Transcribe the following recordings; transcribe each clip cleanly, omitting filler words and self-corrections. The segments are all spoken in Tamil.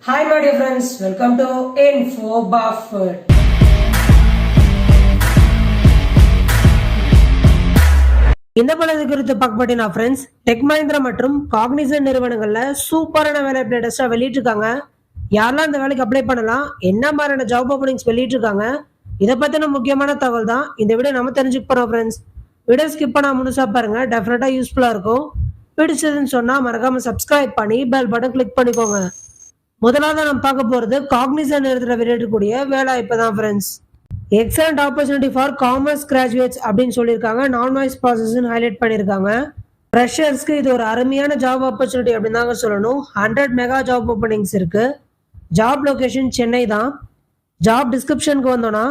Hi my dear friends, welcome to Info Buffet. இந்த பலது குறித்து பார்க்க போட்டீங்கன்னா ஃப்ரெண்ட்ஸ், டெக் மஹிந்திரா மற்றும் காக்னிசன்ட் நிறுவனங்கள்ல சூப்பரான வேலை லேட்டஸ்டா வெளியிட்டிருக்காங்க. யாரெல்லாம் இந்த வேலைக்கு அப்ளை பண்ணலாம், என்ன மாதிரியான ஜாப் ஓப்பனிங்ஸ் வெளியிட்டிருக்காங்க, இதை பத்தின முக்கியமான தகவல் தான் இந்த வீடியோ நம்ம தெரிஞ்சுக்க போறோம் ஃப்ரெண்ட்ஸ். வீடியோ ஸ்கிப் பண்ணா முழுசா பாருங்க, டெஃபினட்டா யூஸ்ஃபுல்லா இருக்கும். பிடிச்சதுன்னு சொன்னா மறக்காம சப்ஸ்கிரைப் பண்ணி பெல் பட்டன் கிளிக் பண்ணிக்கோங்க. முதலாவது நம்ம பார்க்க போறது காக்னிசன்ட் நிறுவனத்தில் வெளியிடக்கூடிய வேலைவாய்ப்பு தான் friends. Excellent opportunity for commerce graduates அப்படின்னு சொல்லியிருக்காங்க. நான் வாய்ஸ் ப்ராசஸ் ஹைலைட் பண்ணியிருக்காங்க. ஃப்ரெஷர்ஸ்க்கு இது ஒரு அருமையான ஜாப் ஆப்பர்ச்சுனிட்டி அப்படின்னு தாங்க சொல்லணும். 100 மெகா ஜாப் ஓப்பனிங்ஸ் இருக்கு. ஜாப் லொகேஷன் சென்னை தான். ஜாப் டிஸ்கிரிப்ஷனுக்கு வந்தோம்னா,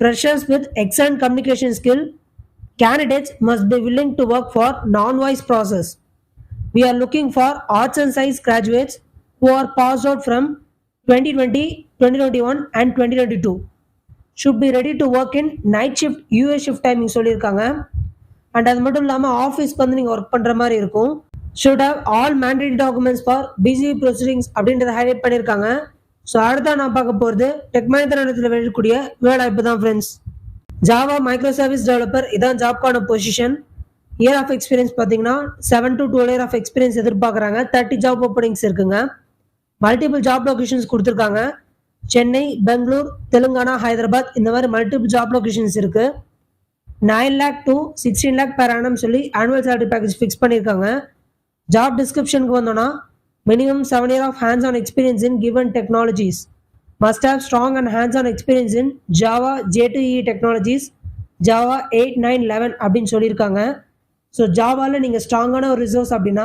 freshers with excellent communication skill candidates must be willing to work for non-voice process. We are looking for arts and science graduates who are passed out from 2020, 2021 and 2022. Should be ready to work in night shift, US shift timing சொல்லியிருக்காங்க. அண்ட் அது மட்டும் இல்லாமல் ஆஃபீஸ்க்கு வந்து நீங்கள் ஒர்க் பண்ணுற மாதிரி இருக்கும். Should have all mandatory documents for PC proceedings அப்படின்றத ஹைலைட் பண்ணியிருக்காங்க. ஸோ அடுத்தா நான் பார்க்க போகிறது டெக் மஹிந்திரா நிறுவனத்தில் வெளியிடக்கூடிய வேலைவாய்ப்பு தான் friends. Java micro service developer இதான் ஜாப்கான பொசிஷன். இயர் ஆஃப் எக்ஸ்பீரியன்ஸ் பார்த்தீங்கன்னா 7 to 12 இயர் ஆஃப் எக்ஸ்பீரியன்ஸ் எதிர்பார்க்குறாங்க. 30 ஜாப் ஓப்பனிங்ஸ் இருக்குங்க. மல்டிபிள் ஜாப் லொகேஷன்ஸ் கொடுத்துருக்காங்க. சென்னை, பெங்களூர், தெலுங்கானா, ஹைதராபாத் இந்த மாதிரி மல்டிபிள் ஜாப் லொகேஷன்ஸ் இருக்கு. 9 lakh to 16 lakh per annum சொல்லி ஆனுவல் சேலரி பேக்கேஜ் ஃபிக்ஸ் பண்ணியிருக்காங்க. ஜாப் டிஸ்கிரிப்ஷனுக்கு வந்தோம்னா, minimum 7 years of hands on experience in given technologies. Must have strong and hands-on experience in Java, J2EE technologies, Java 8, 9, 11 அப்படின்னு சொல்லியிருக்காங்க. ஸோ ஜாவாவில் நீங்கள் ஸ்ட்ராங்கான ஒரு ரிசோர்ஸ் அப்படின்னா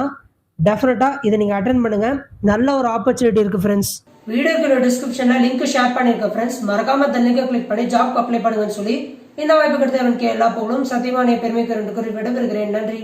டெஃபினட்டாக இதை நீங்கள் அட்டென்ட் பண்ணுங்க. நல்ல ஒரு ஆப்பர்ச்சுனிட்டி இருக்குது ஃப்ரெண்ட்ஸ். வீடியோக்கு டிஸ்கிரிப்ஷனில் லிங்க் ஷேர் பண்ணியிருக்கேன் ஃப்ரெண்ட்ஸ். மறக்காம அந்த லிங்கை கிளிக் பண்ணி ஜாப் அப்ளை பண்ணுங்கன்னு சொல்லி இந்த வாய்ப்பு கிடைத்த எனக்கு எல்லா போகலும் சத்தியமான பெருமைக்கு 2 குறிப்பிட இருக்கிறேன். நன்றி.